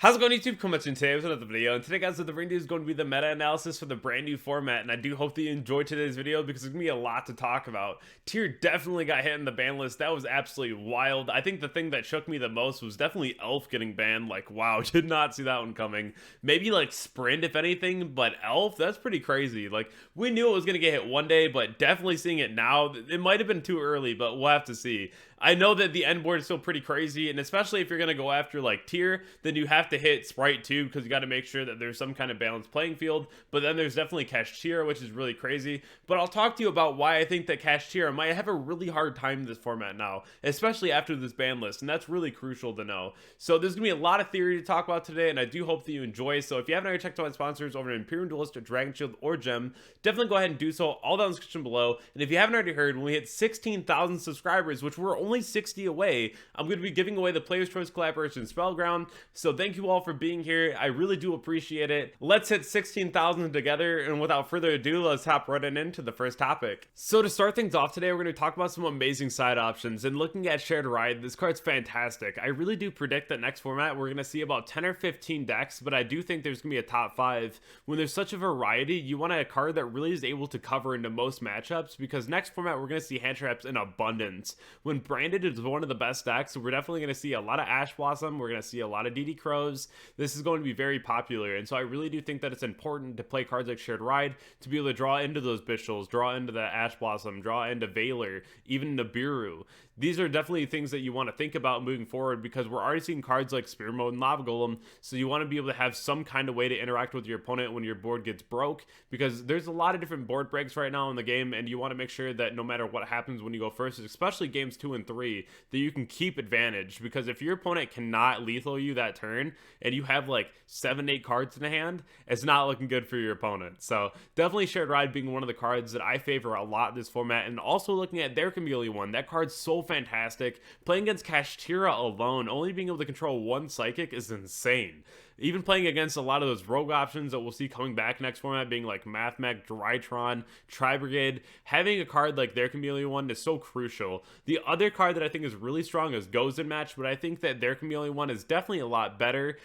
How's it going, YouTube? Come watching today with another video, and today, guys, the video is going to be the meta-analysis for the brand new format, and I do hope that you enjoyed today's video because there's going to be a lot to talk about. Tier definitely got hit in the ban list. That was absolutely wild. I think the thing that shook me the most was definitely Elf getting banned. Like, wow, did not see that one coming. Maybe, like, Sprint, if anything, but Elf, that's pretty crazy. Like, we knew it was going to get hit one day, but definitely seeing it now, it might have been too early, but we'll have to see. I know that the end board is still pretty crazy, and especially if you're going to go after like tier, then you have to hit Sprite too, because you got to make sure that there's some kind of balanced playing field. But then there's definitely Kashtira, which is really crazy. But I'll talk to you about why I think that Kashtira might have a really hard time in this format now, especially after this ban list, and that's really crucial to know. So there's going to be a lot of theory to talk about today, and I do hope that you enjoy. So if you haven't already checked out my sponsors over at Imperial Duelist or Dragon Shield or Gem, definitely go ahead and do so, all down in the description below. And if you haven't already heard, when we hit 16,000 subscribers, which we're only 60 away, I'm going to be giving away the Player's Choice Collaboration Spellground. So thank you all for being here. I really do appreciate it. Let's hit 16,000 together, and without further ado, let's hop right into the first topic. So to start things off today, we're going to talk about some amazing side options, and looking at Shared Ride, this card's fantastic. I really do predict that next format we're going to see about 10 or 15 decks, but I do think there's going to be a top 5. When there's such a variety, you want a card that really is able to cover into most matchups, because next format we're going to see hand traps in abundance. When Branded is one of the best decks, so we're definitely going to see a lot of Ash Blossom, we're going to see a lot of DD Crows. This is going to be very popular, and so I really do think that it's important to play cards like Shared Ride to be able to draw into those Bishals, draw into the Ash Blossom, draw into Valor, even Nibiru. These are definitely things that you want to think about moving forward, because we're already seeing cards like Spear Mode and Lava Golem, so you want to be able to have some kind of way to interact with your opponent when your board gets broke, because there's a lot of different board breaks right now in the game, and you want to make sure that no matter what happens when you go first, especially games 2 and 3, that you can keep advantage. Because if your opponent cannot lethal you that turn and you have like 7-8 cards in the hand, it's not looking good for your opponent. So definitely Shared Ride being one of the cards that I favor a lot in this format, and also looking at There Can Be Only One. That card's so fantastic. Playing against Kashtira alone, only being able to control one Psychic is insane. Even playing against a lot of those rogue options that we'll see coming back next format, being like Mathmech, Drytron, Tri-Brigade, having a card like There Can Be Only One is so crucial. The other card that I think is really strong is Gozen Match, but I think that There Can Be Only One is definitely a lot better.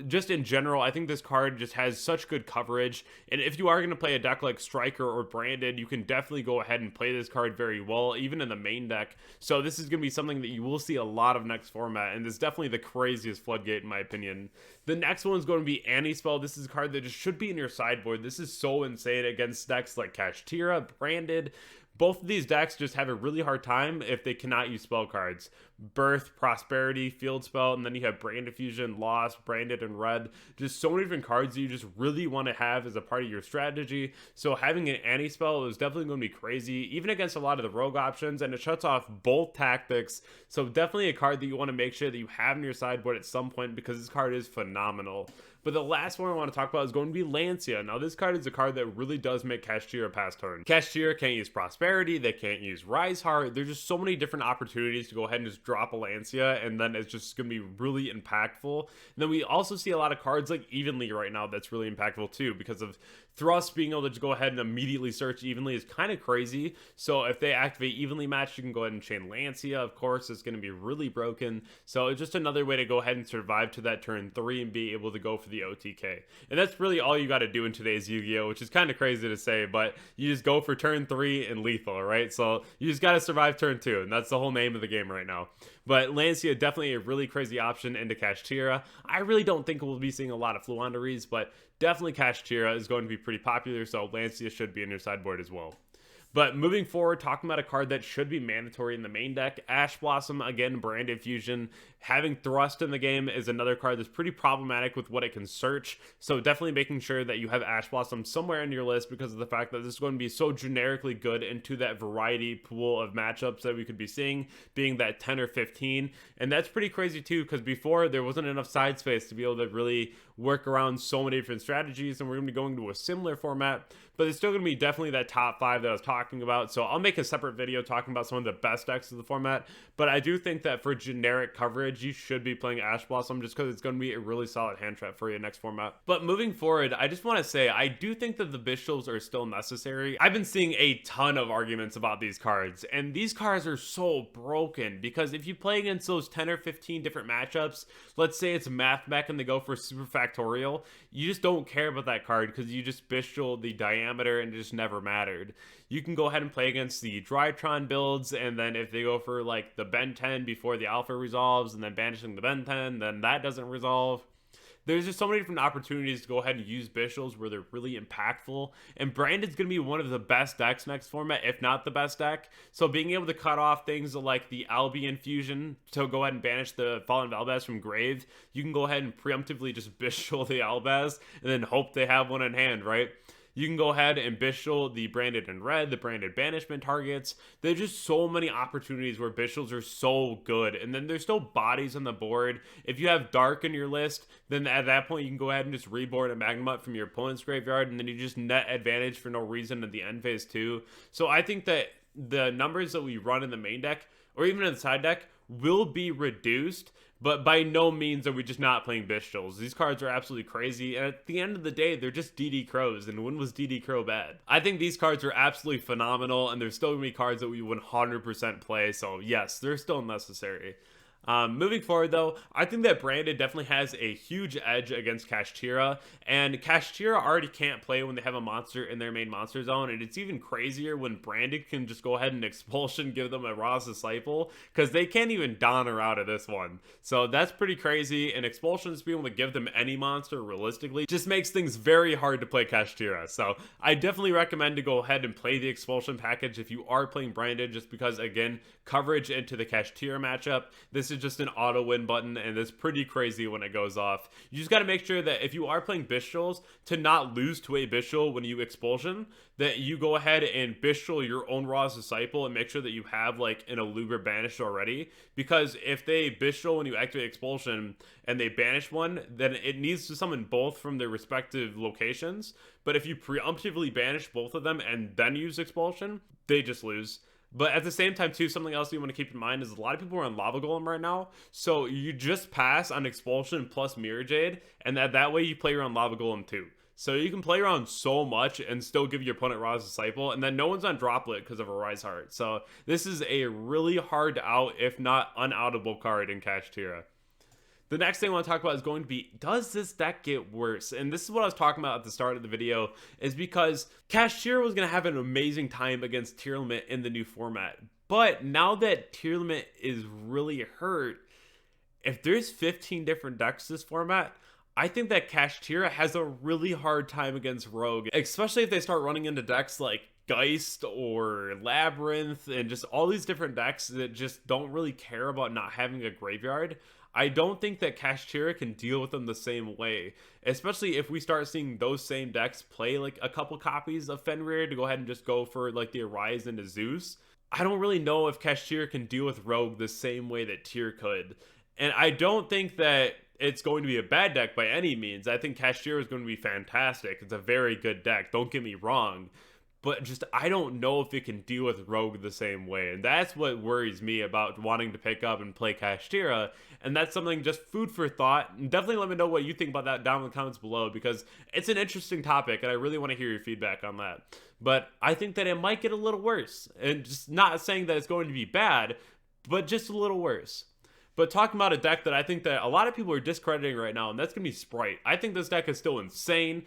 Just in general, I think this card just has such good coverage, and if you are going to play a deck like Striker or Branded, you can definitely go ahead and play this card very well, even in the main deck. So this is going to be something that you will see a lot of next format, and it's definitely the craziest floodgate in my opinion. The next one is going to be Anti-Spell. This is a card that just should be in your sideboard. This is so insane against decks like Kashtira, Branded. Both of these decks just have a really hard time if they cannot use spell cards. Birth, Prosperity, Field Spell, and then you have Brand Diffusion, Lost, Branded, and Red. Just so many different cards that you just really want to have as a part of your strategy. So having an anti-spell is definitely going to be crazy, even against a lot of the rogue options, and it shuts off both tactics. So definitely a card that you want to make sure that you have in your sideboard at some point, because this card is phenomenal. But the last one I want to talk about is going to be Lancia. Now, this card is a card that really does make Kashtira pass turn. Kashtira can't use Prosperity, they can't use Rise Heart. There's just so many different opportunities to go ahead and just drop a Lancia, and then it's just going to be really impactful. And then we also see a lot of cards like Evenly right now that's really impactful too, because of Thrust being able to just go ahead and immediately search Evenly is kind of crazy. So if they activate Evenly Match, you can go ahead and chain Lancia. Of course, it's going to be really broken. So it's just another way to go ahead and survive to that turn 3 and be able to go for the OTK. And that's really all you got to do in today's Yu-Gi-Oh, which is kind of crazy to say, but you just go for turn 3 and lethal, right? So you just got to survive turn 2, and that's the whole name of the game right now. But Lancia, definitely a really crazy option into Kashtira. I really don't think we'll be seeing a lot of Fluanderies, but definitely Kashtira is going to be pretty popular, so Lancia should be in your sideboard as well. But moving forward, talking about a card that should be mandatory in the main deck, Ash Blossom, again, Brand Infusion. Having Thrust in the game is another card that's pretty problematic with what it can search. So definitely making sure that you have Ash Blossom somewhere in your list, because of the fact that this is going to be so generically good into that variety pool of matchups that we could be seeing, being that 10 or 15. And that's pretty crazy too, because before there wasn't enough side space to be able to really work around so many different strategies, and we're going to be going to a similar format, but it's still going to be definitely that top 5 that I was talking about. So I'll make a separate video talking about some of the best decks of the format, but I do think that for generic coverage, coverage, you should be playing Ash Blossom just because it's going to be a really solid hand trap for you next format. But moving forward, I just want to say, I do think that the Bishals are still necessary. I've been seeing a ton of arguments about these cards, and these cards are so broken because if you play against those 10 or 15 different matchups, let's say it's Math Mech and they go for Super Factorial, you just don't care about that card because you just Bishal the Diameter and it just never mattered. You can go ahead and play against the Drytron builds, and then if they go for like the Ben 10 before the Alpha resolves and then banishing the Ben 10, then that doesn't resolve. There's just so many different opportunities to go ahead and use Bishals where they're really impactful, and Branded's going to be one of the best decks next format, if not the best deck. So being able to cut off things like the Albion Fusion to go ahead and banish the Fallen Albaz from grave, you can go ahead and preemptively just Bishal the Albaz and then hope they have one in hand, right? You can go ahead and Bishal the Branded in red, the Branded banishment targets. There's just so many opportunities where Bishals are so good. And then there's still bodies on the board. If you have Dark in your list, then at that point you can go ahead and just reboard a Magnemite from your opponent's graveyard, and then you just net advantage for no reason at the end phase too. So I think that the numbers that we run in the main deck, or even in the side deck, will be reduced, but by no means are we just not playing Bishals. These cards are absolutely crazy, and at the end of the day, they're just DD Crows, and when was DD Crow bad? I think these cards are absolutely phenomenal, and there's still going to be cards that we 100% play, so yes, they're still necessary. Moving forward though, I think that Branded definitely has a huge edge against Kashtira, and Kashtira already can't play when they have a monster in their main monster zone, and it's even crazier when Branded can just go ahead and Expulsion, give them a Ra's Disciple, because they can't even Don her out of this one. So that's pretty crazy, and Expulsion just being able to give them any monster realistically just makes things very hard to play Kashtira. So I definitely recommend to go ahead and play the Expulsion package if you are playing Branded, just because again, coverage into the Kashtira matchup, this is just an auto win button, and it's pretty crazy when it goes off. You just got to make sure that if you are playing Bishals, to not lose to a Bishal when you Expulsion, that you go ahead and Bishal your own Ra's Disciple and make sure that you have like an Aluber banished already, because if they Bishal when you activate Expulsion and they banish one, then it needs to summon both from their respective locations. But if you preemptively banish both of them and then use Expulsion, they just lose. But at the same time, too, something else you want to keep in mind is a lot of people are on Lava Golem right now. So you just pass on Expulsion plus Mirror Jade, and that way you play around Lava Golem too. So you can play around so much and still give your opponent Ra's Disciple, and then no one's on Droplet because of a Rise Heart. So this is a really hard out, if not unoutable card in Kashtira. The next thing I want to talk about is going to be, does this deck get worse? And this is what I was talking about at the start of the video, is because Kashtira was going to have an amazing time against Tier Limit in the new format. But now that Tier Limit is really hurt, if there's 15 different decks this format, I think that Kashtira has a really hard time against Rogue, especially if they start running into decks like Geist or Labyrinth and just all these different decks that just don't really care about not having a graveyard. I don't think that Kashtira can deal with them the same way, especially if we start seeing those same decks play like a couple copies of Fenrir to go ahead and just go for like the Arise into Zeus. I don't really know if Kashtira can deal with Rogue the same way that Tyr could. And I don't think that it's going to be a bad deck by any means. I think Kashtira is going to be fantastic. It's a very good deck, don't get me wrong. But just, I don't know if it can deal with Rogue the same way. And that's what worries me about wanting to pick up and play Kashtira. And that's something, just food for thought. And definitely let me know what you think about that down in the comments below, because it's an interesting topic and I really want to hear your feedback on that. But I think that it might get a little worse. And just not saying that it's going to be bad, but just a little worse. But talking about a deck that I think that a lot of people are discrediting right now, and that's going to be Sprite. I think this deck is still insane.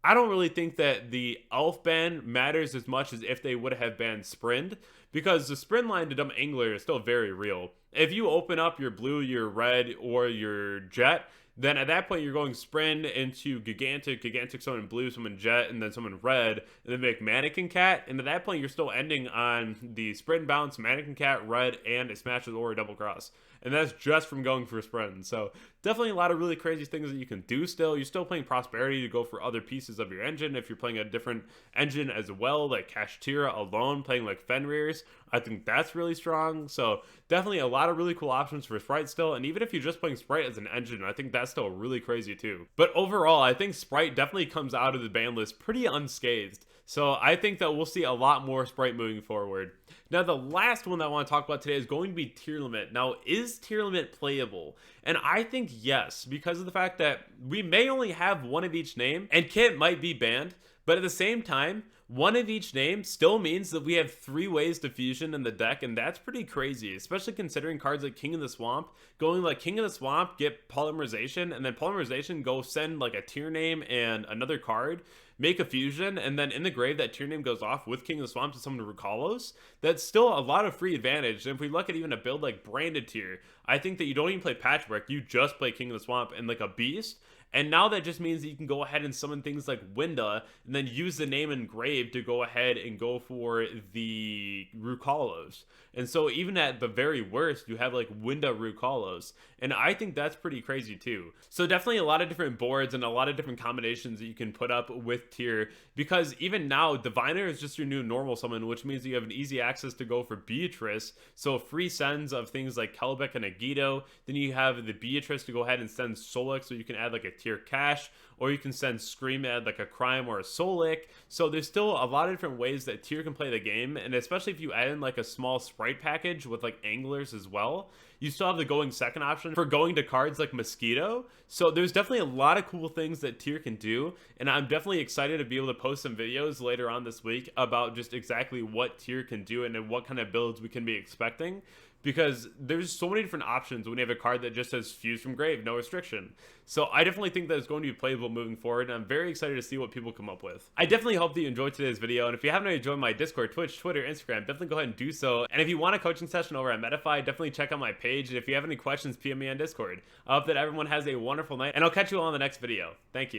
I don't really think that the Elf ban matters as much as if they would have banned Sprind, because the Sprind line to dump Angler is still very real. If you open up your blue, your red, or your Jet, then at that point you're going Sprind into Gigantic summon blue, summon Jet, and then summon red, and then make Mannequin Cat, and at that point you're still ending on the Sprind bounce, Mannequin Cat, red, and a Smash with Aura double cross. And that's just from going for Sprind. So definitely a lot of really crazy things that you can do still. You're still playing Prosperity to go for other pieces of your engine. If you're playing a different engine as well, like Kashtira alone, playing like Fenrir's, I think that's really strong. So definitely a lot of really cool options for Sprite still. And even if you're just playing Sprite as an engine, I think that's still really crazy too. But overall, I think Sprite definitely comes out of the ban list pretty unscathed. So I think that we'll see a lot more Sprite moving forward. Now, the last one that I want to talk about today is going to be tier limit. Now, is tier limit playable? And I think yes, because of the fact that we may only have one of each name, and Kit might be banned, but at the same time, one of each name still means that we have 3 ways to fusion in the deck, and that's pretty crazy, especially considering cards like King of the Swamp, going like King of the Swamp, get Polymerization, and then Polymerization, go send like a tier name and another card, make a fusion, and then in the grave that tier name goes off with King of the Swamp to summon Rukalos. That's still a lot of free advantage, and if we look at even a build like Branded Tier, I think that you don't even play Patchwork, you just play King of the Swamp and like a Beast. And now that just means that you can go ahead and summon things like Winda, and then use the name Engrave to go ahead and go for the Rukalos. And so even at the very worst, you have like Winda Rukalos. And I think that's pretty crazy too. So definitely a lot of different boards and a lot of different combinations that you can put up with tier. Because even now, Diviner is just your new normal summon, which means you have an easy access to go for Beatrice. So free sends of things like Kelbeck and Agido. Then you have the Beatrice to go ahead and send Solix, so you can add like a tier cash, or you can send Scream, add like a Crime or a Solic. So there's still a lot of different ways that tier can play the game, and especially if you add in like a small sprite package with like anglers as well, you still have the going second option for going to cards like Mosquito. So there's definitely a lot of cool things that tier can do, and I'm definitely excited to be able to post some videos later on this week about just exactly what tier can do and what kind of builds we can be expecting, because there's so many different options when you have a card that just says Fuse from Grave, no restriction. So I definitely think that it's going to be playable moving forward, and I'm very excited to see what people come up with. I definitely hope that you enjoyed today's video, and if you haven't already joined my Discord, Twitch, Twitter, Instagram, definitely go ahead and do so. And if you want a coaching session over at Medify, definitely check out my page, and if you have any questions, PM me on Discord. I hope that everyone has a wonderful night, and I'll catch you all in the next video. Thank you.